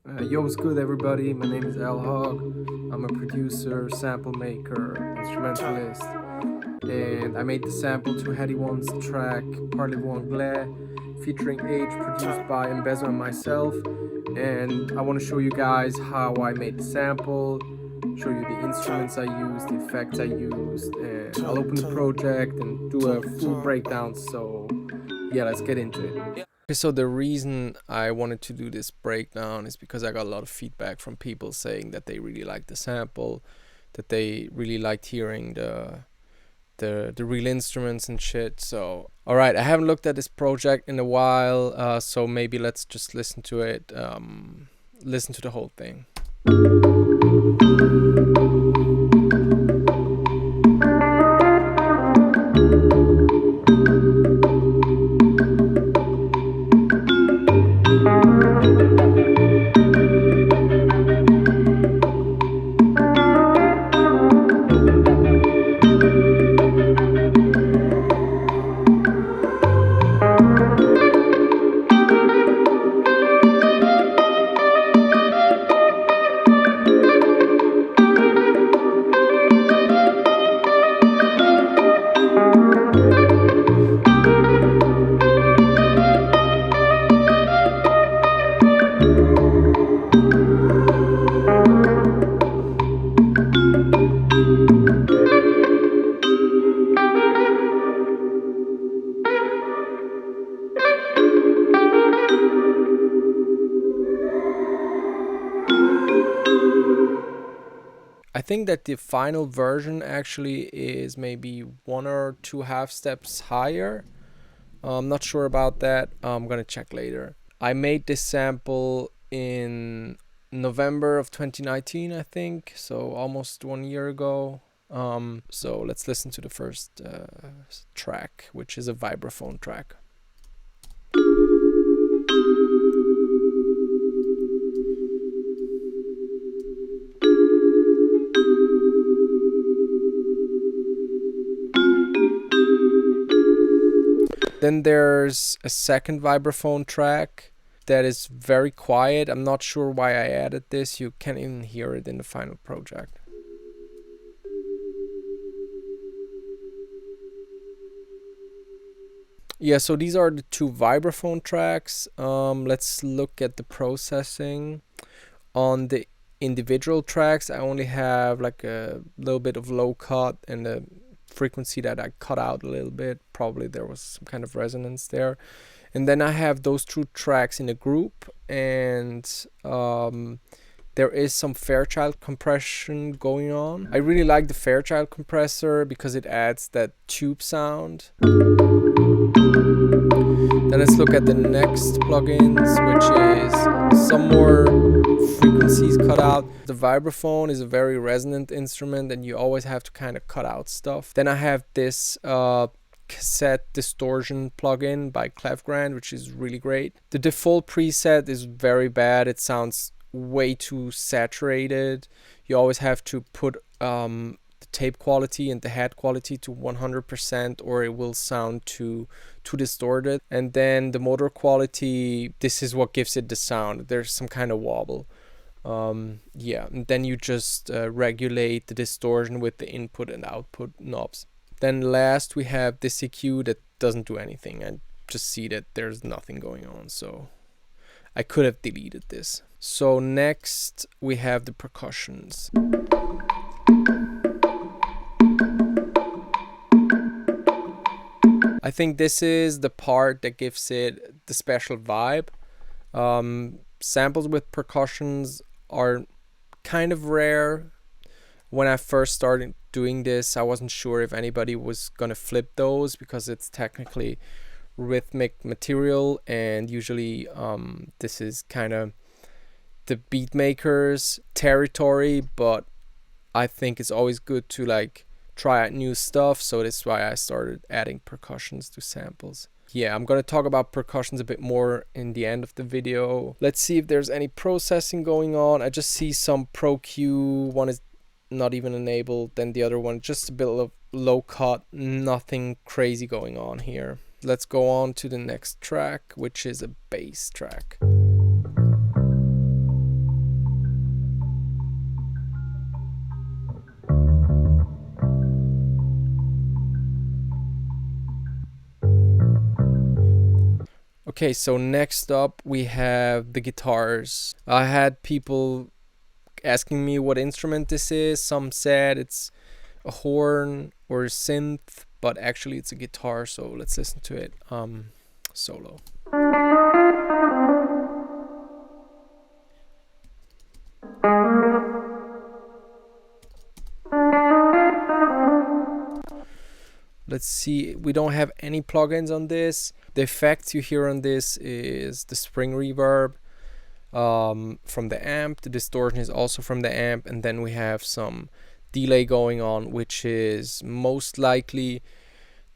Yo, what's good, everybody? My name is Al Hug. I'm a producer, sample maker, instrumentalist, and I made the sample to Headie One's track Parlez-Vous Anglais, featuring Aitch, produced by Ambezza and myself. And I want to show you guys how I made the sample, show you the instruments I used, the effects I used, and I'll open the project and do a full breakdown. So, yeah, let's get into it. Okay, so the reason I wanted to do this breakdown is because I got a lot of feedback from people saying that they really liked the sample, that they really liked hearing the real instruments and shit. So, all right, I haven't looked at this project in a while, so maybe let's just listen to it, listen to the whole thing. I think that the final version actually is maybe 1 or 2 half steps higher. I'm not sure about that. I'm gonna check later. I made this sample in November of 2019, I think, so almost 1 year ago. So let's listen to the first track, which is a vibraphone track. Then there's a second vibraphone track that is very quiet. I'm not sure why I added this. You can't even hear it in the final project. Yeah, so these are the 2 vibraphone tracks. Let's look at the processing. On the individual tracks, I only have like a little bit of low cut and a frequency that I cut out a little bit. Probably there was some kind of resonance there. And then I have those 2 tracks in a group, and there is some Fairchild compression going on. I really like the Fairchild compressor because it adds that tube sound. Then let's look at the next plugins, which is some more frequencies cut out. The vibraphone is a very resonant instrument, and you always have to kind of cut out stuff. Then I have this cassette distortion plugin by Clefgrand, which is really great. The default preset is very bad. It sounds way too saturated. You always have to put the tape quality and the head quality to 100%, or it will sound too distorted. And then the motor quality, this is what gives it the sound. There's some kind of wobble. Yeah, and then you just regulate the distortion with the input and output knobs. Then last we have this EQ that doesn't do anything. I just see that there's nothing going on, so I could have deleted this. So next we have the percussions. I think this is the part that gives it the special vibe. Samples with percussions are kind of rare. When I first started doing this, I wasn't sure if anybody was gonna flip those because it's technically rhythmic material, and usually this is kind of the beat maker's territory, but I think it's always good to like try out new stuff, so that's why I started adding percussions to samples. Yeah, I'm gonna talk about percussions a bit more in the end of the video. Let's see if there's any processing going on. I just see some Pro Q, one is not even enabled, then the other one just a bit of low cut, nothing crazy going on here. Let's go on to the next track, which is a bass track. Okay, so next up we have the guitars. I had people asking me what instrument this is. Some said it's a horn or a synth, but actually it's a guitar, so let's listen to it solo. Let's see, we don't have any plugins on this. The effects you hear on this is the spring reverb from the amp. The distortion is also from the amp, and then we have some delay going on, which is most likely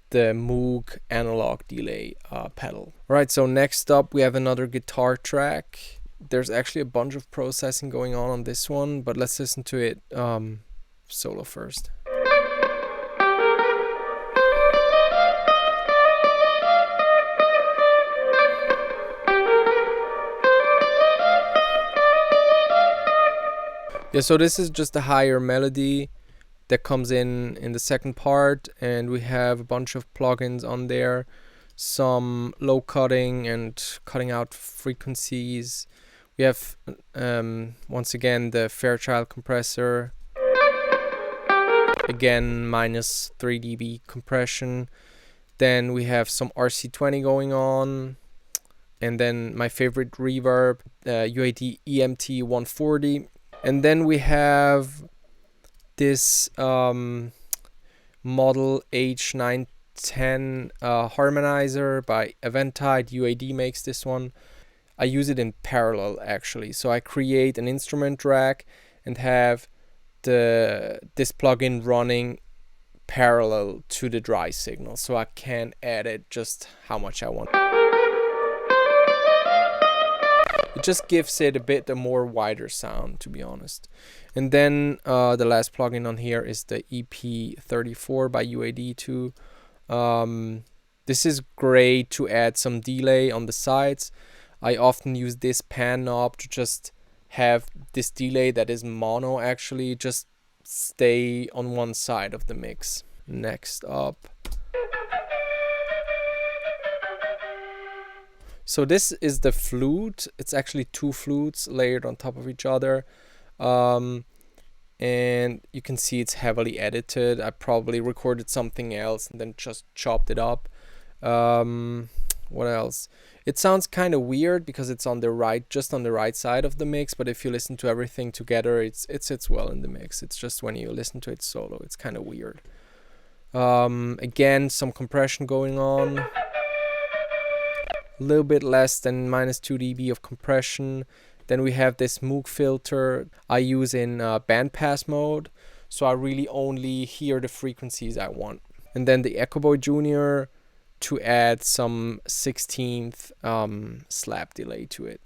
the Moog analog delay pedal. Alright, so next up we have another guitar track. There's actually a bunch of processing going on this one, but let's listen to it solo first. Yeah, so this is just a higher melody that comes in the second part, and we have a bunch of plugins on there, some low cutting and cutting out frequencies. We have once again the Fairchild compressor, again minus 3 dB compression. Then we have some RC20 going on, and then my favorite reverb, UAD EMT 140. And then we have this model H910 harmonizer by Eventide. UAD makes this one. I use it in parallel actually. So I create an instrument track and have this plugin running parallel to the dry signal, so I can edit just how much I want. It just gives it a bit more wider sound, to be honest. And then the last plugin on here is the EP34 by UAD2. This is great to add some delay on the sides. I often use this pan knob to just have this delay that is mono actually just stay on one side of the mix. Next up. So this is the flute. It's actually two flutes layered on top of each other. And you can see it's heavily edited. I probably recorded something else and then just chopped it up. What else? It sounds kind of weird because it's on the right, just on the right side of the mix, but if you listen to everything together, it sits well in the mix. It's just when you listen to it solo, it's kind of weird. Again, some compression going on. A little bit less than minus 2 dB of compression. Then we have this Moog filter I use in bandpass mode, so I really only hear the frequencies I want. And then the Echo Boy Junior to add some 16th slap delay to it.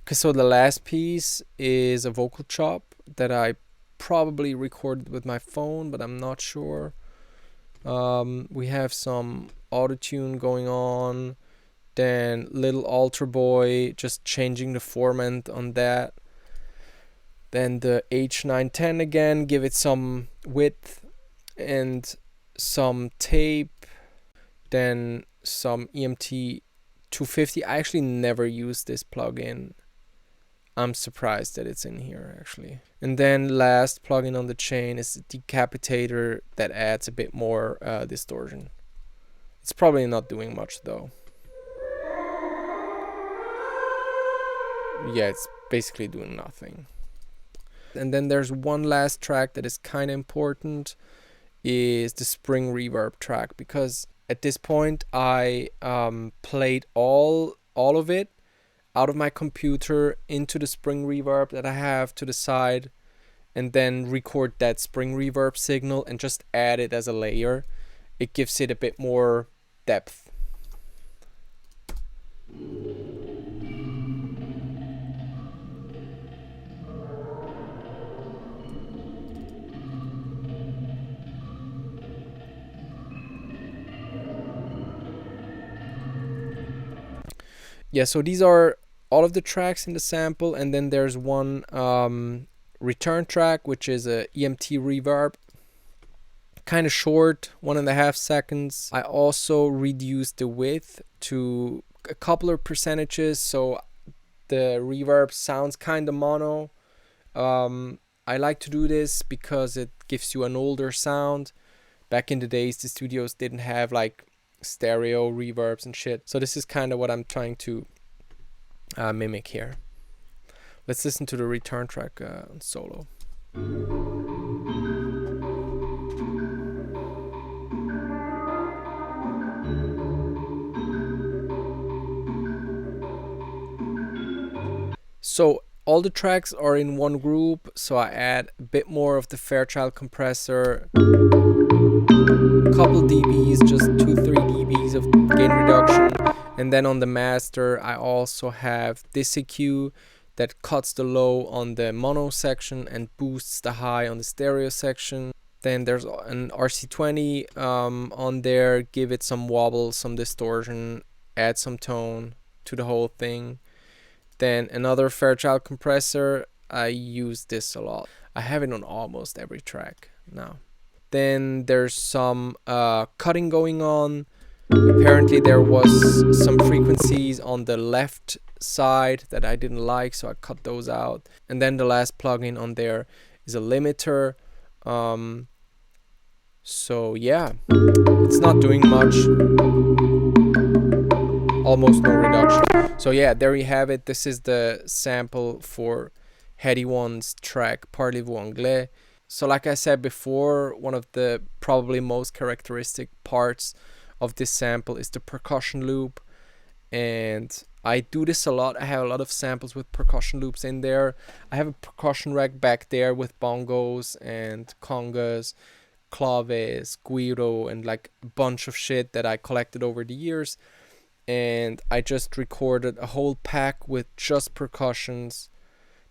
Okay, so the last piece is a vocal chop that I probably recorded with my phone, but I'm not sure. We have some auto-tune going on, then Little Altar Boy, just changing the format on that. Then the H910 again, give it some width and some tape. Then some EMT 250. I actually never used this plugin. I'm surprised that it's in here actually. And then last plugin on the chain is the Decapitator that adds a bit more distortion. It's probably not doing much though. Yeah, it's basically doing nothing. And then there's one last track that is kind of important, is the spring reverb track, because at this point I played all of it out of my computer into the spring reverb that I have to the side, and then record that spring reverb signal and just add it as a layer. It gives it a bit more depth. Yeah, so these are all of the tracks in the sample, and then there's one return track, which is a EMT reverb. kind of short, 1.5 seconds. I also reduced the width to a couple of percentages, so the reverb sounds kind of mono. I like to do this because it gives you an older sound. Back in the days, the studios didn't have like stereo reverbs and shit. So this is kind of what I'm trying to mimic here. Let's listen to the return track on solo. So all the tracks are in one group, so I add a bit more of the Fairchild compressor, couple dBs, just 2-3 dBs of gain reduction, and then on the master I also have this EQ that cuts the low on the mono section and boosts the high on the stereo section. Then there's an RC20 on there, give it some wobble, some distortion, add some tone to the whole thing. Then another Fairchild compressor, I use this a lot. I have it on almost every track now. Then there's some cutting going on. Apparently there was some frequencies on the left side that I didn't like, so I cut those out. And then the last plugin on there is a limiter. So yeah, it's not doing much. Almost no reduction. So yeah, there you have it. This is the sample for Headie One's track Parlez-Vous Anglais. So like I said before, one of the probably most characteristic parts of this sample is the percussion loop. And I do this a lot. I have a lot of samples with percussion loops in there. I have a percussion rack back there with bongos and congas, claves, guiro, and like a bunch of shit that I collected over the years. And I just recorded a whole pack with just percussions.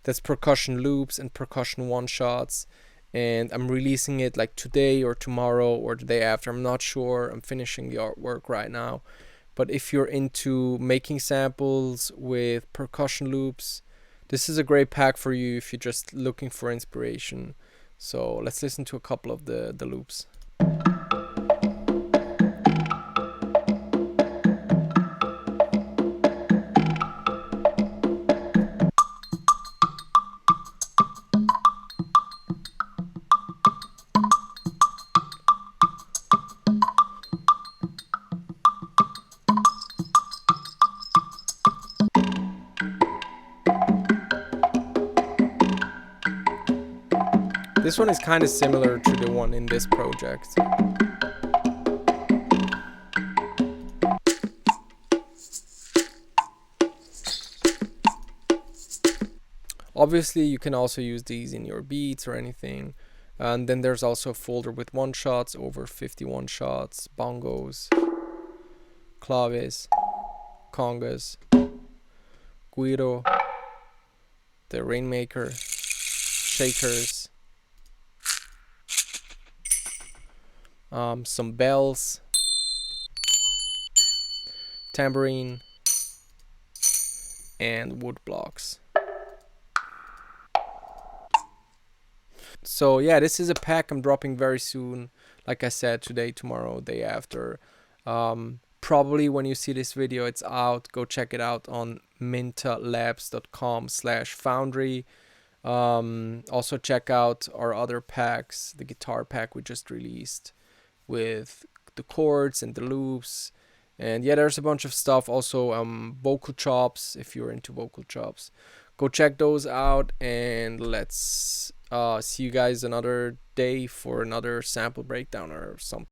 That's percussion loops and percussion one-shots. And I'm releasing it like today or tomorrow or the day after. I'm not sure. I'm finishing the artwork right now. But if you're into making samples with percussion loops, this is a great pack for you if you're just looking for inspiration. So let's listen to a couple of the loops. This one is kind of similar to the one in this project. Obviously, you can also use these in your beats or anything. And then there's also a folder with one-shots, over 50 one-shots, bongos, claves, congas, guiro, the rainmaker, shakers, some bells, tambourine, and wood blocks. So yeah, this is a pack I'm dropping very soon. Like I said, today, tomorrow, day after. Probably when you see this video, it's out. Go check it out on mintalabs.com/foundry. Also check out our other packs, the guitar pack we just released with the chords and the loops. And yeah, there's a bunch of stuff. Also vocal chops, if you're into vocal chops. Go check those out, and let's see you guys another day for another sample breakdown or something.